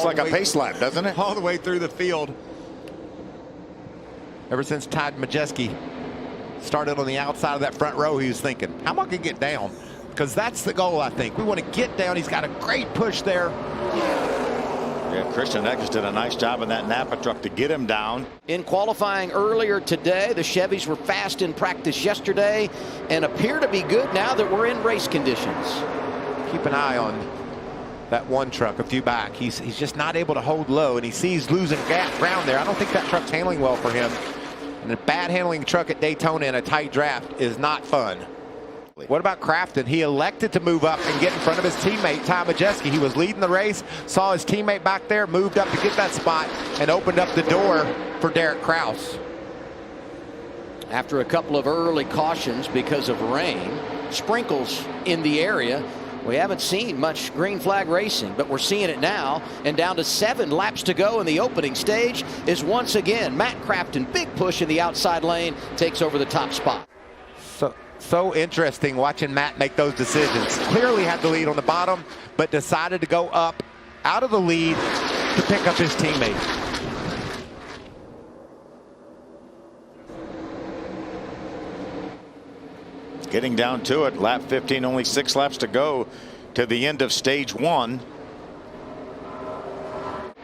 Looks like a pace lap, doesn't it? All the way through the field. Ever since Todd Majeski started on the outside of that front row, he was thinking, how am I going to get down? Because that's the goal, I think. We want to get down. He's got a great push there. Yeah, Christian Eckes did a nice job in that Napa truck to get him down. In qualifying earlier today, the Chevys were fast in practice yesterday and appear to be good now that we're in race conditions. Keep an eye on that one truck a few back. He's just not able to hold low, and he sees losing ground there. I don't think that truck's handling well for him. And a bad handling truck at Daytona in a tight draft is not fun. What about Craftsman? He elected to move up and get in front of his teammate, Ty Majeski. He was leading the race, saw his teammate back there, moved up to get that spot, and opened up the door for Derek Kraus. After a couple of early cautions because of rain, sprinkles in the area, we haven't seen much green flag racing, but we're seeing it now. And down to 7 laps to go in the opening stage is once again Matt Craftsman. Big push in the outside lane, takes over the top spot. So interesting watching Matt make those decisions. Clearly had the lead on the bottom, but decided to go up out of the lead to pick up his teammate. Getting down to it, lap 15, only 6 laps to go to the end of stage 1.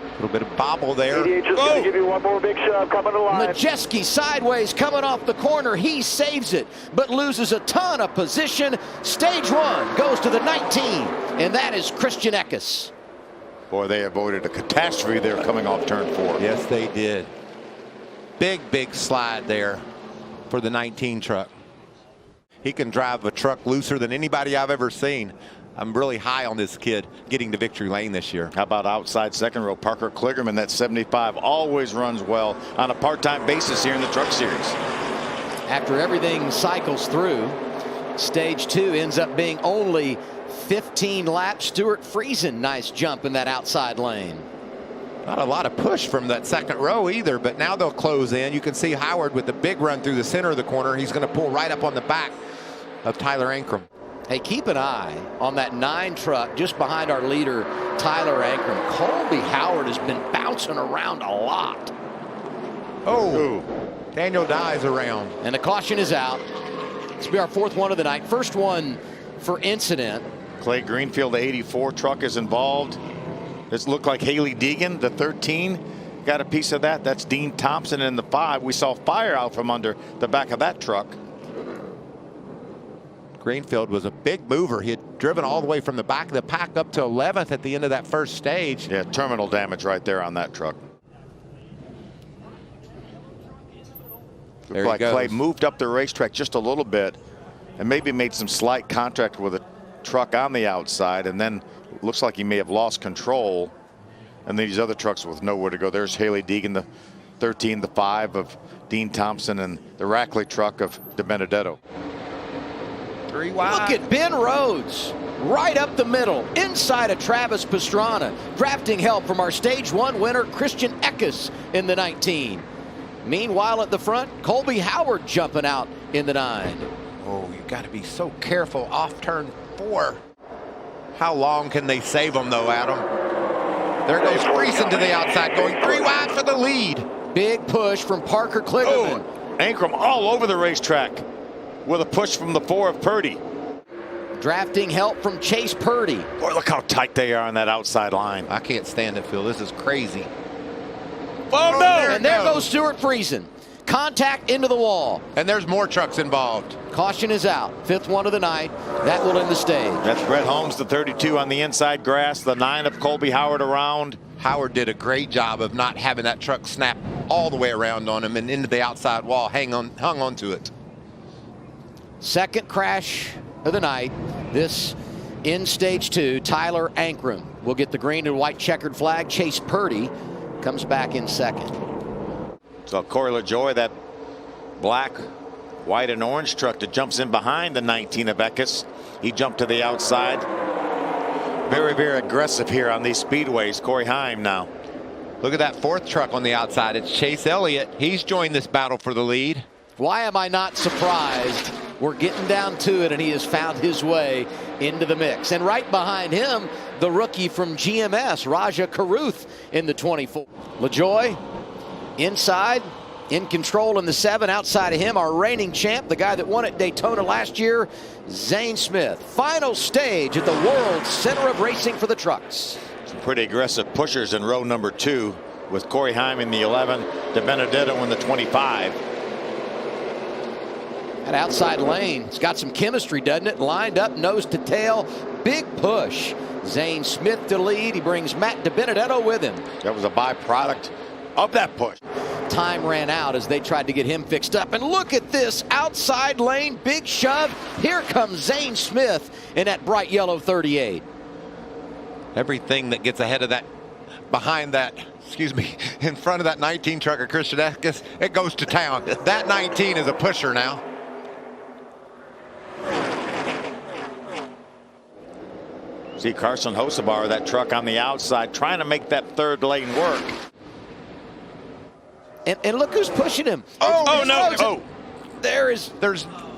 A little bit of bobble there. Just going to give you one more big shove coming alive. Majeski sideways coming off the corner. He saves it, but loses a ton of position. Stage 1 goes to the 19, and that is Christian Eckes. Boy, they avoided a catastrophe there coming off turn 4. Yes, they did. Big slide there for the 19 truck. He can drive a truck looser than anybody I've ever seen. I'm really high on this kid getting to victory lane this year. How about outside second row? Parker Kligerman, that 75, always runs well on a part-time basis here in the Truck Series. After everything cycles through, stage 2 ends up being only 15 laps. Stuart Friesen, nice jump in that outside lane. Not a lot of push from that second row either, but now they'll close in. You can see Howard with the big run through the center of the corner. He's going to pull right up on the back of Tyler Ankrum. Hey, keep an eye on that 9 truck just behind our leader, Tyler Ankrum. Colby Howard has been bouncing around a lot. Oh, Daniel Dye's around. And the caution is out. This will be our 4th one of the night. First one for incident. Clay Greenfield, the 84 truck is involved. This looked like Haley Deegan, the 13, got a piece of that. That's Dean Thompson in the 5. We saw fire out from under the back of that truck. Greenfield was a big mover. He had driven all the way from the back of the pack up to 11th at the end of that first stage. Yeah, terminal damage right there on that truck. Looked like Clay moved up the racetrack just a little bit and maybe made some slight contact with a truck on the outside, and then looks like he may have lost control. And these other trucks with nowhere to go. There's Haley Deegan, the 13, the 5 of Dean Thompson, and the Rackley truck of DiBenedetto. 3 wide. Look at Ben Rhodes right up the middle inside of Travis Pastrana, drafting help from our stage 1 winner Christian Eckes in the 19. Meanwhile at the front, Colby Howard jumping out in the 9. Oh, you got to be so careful off turn 4. How long can they save them though, Adam? There goes Friesen to the outside, going 3 wide for the lead. Big push from Parker Kligerman. Oh, Ankrum all over the racetrack with a push from the 4 of Purdy. Drafting help from Chase Purdy. Boy, look how tight they are on that outside line. I can't stand it, Phil. This is crazy. Oh, no! And there goes Stuart Friesen. Contact into the wall. And there's more trucks involved. Caution is out. 5th one of the night. That will end the stage. That's Brett Holmes, the 32 on the inside grass. The 9 of Colby Howard around. Howard did a great job of not having that truck snap all the way around on him and into the outside wall. Hung on to it. Second crash of the night. This in stage 2. Tyler Ankrum will get the green and white checkered flag. Chase Purdy comes back in 2nd. So Corey LaJoy, that black, white, and orange truck that jumps in behind the 19 of Eckes. He jumped to the outside. Very aggressive here on these speedways. Corey Heim now. Look at that 4th truck on the outside. It's Chase Elliott. He's joined this battle for the lead. Why am I not surprised we're getting down to it, and he has found his way into the mix. And right behind him, the rookie from GMS, Raja Karuth, in the 24. LaJoy inside, in control in the 7. Outside of him, our reigning champ, the guy that won at Daytona last year, Zane Smith. Final stage at the World Center of Racing for the trucks. Some pretty aggressive pushers in row number 2 with Corey Heim in the 11, DiBenedetto in the 25. That outside lane, it's got some chemistry, doesn't it? Lined up, nose to tail, big push. Zane Smith to lead. He brings Matt DiBenedetto with him. That was a byproduct of that push. Time ran out as they tried to get him fixed up. And look at this outside lane, big shove. Here comes Zane Smith in that bright yellow 38. Everything that gets ahead of that, behind that, in front of that 19 truck of Christian Eckes, it goes to town. That 19 is a pusher now. See Carson Hocebar, that truck on the outside, trying to make that third lane work. And look who's pushing him. Oh no! Oh, there's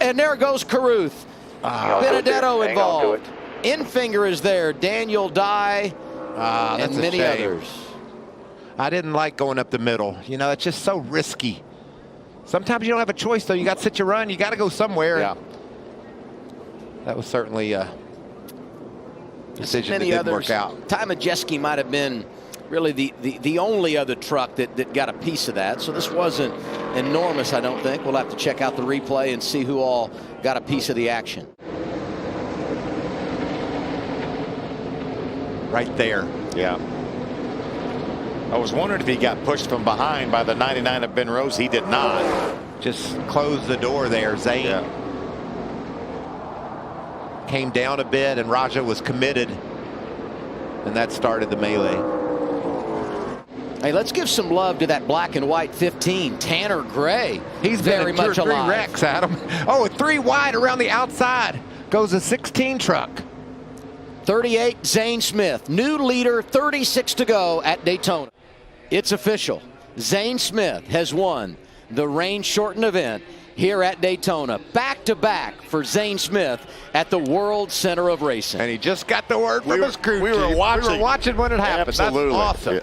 and there goes Karuth. Benedetto involved. Infinger is there. Daniel Dye and many others. I didn't like going up the middle. You know, it's just so risky. Sometimes you don't have a choice, though. You got to sit your run. You got to go somewhere. Yeah. That was certainly a decision that didn't work out. Ty Majeski might have been really the only other truck that got a piece of that. So this wasn't enormous, I don't think. We'll have to check out the replay and see who all got a piece of the action. Right there. Yeah. I was wondering if he got pushed from behind by the 99 of Ben Rose. He did not. Just closed the door there, Zane. Yeah. Came down a bit, and Raja was committed, and that started the melee. Hey, let's give some love to that black and white 15, Tanner Gray. He's very been in much 2 or 3 alive. wrecks, Adam. Oh, 3 wide around the outside goes a 16 truck. 38, Zane Smith, new leader, 36 to go at Daytona. It's official. Zane Smith has won the rain-shortened event here at Daytona. Back-to-back for Zane Smith at the World Center of Racing. And he just got the word from his crew we were chief. watching. We were watching when it happened. Absolutely. That's awesome. Yeah.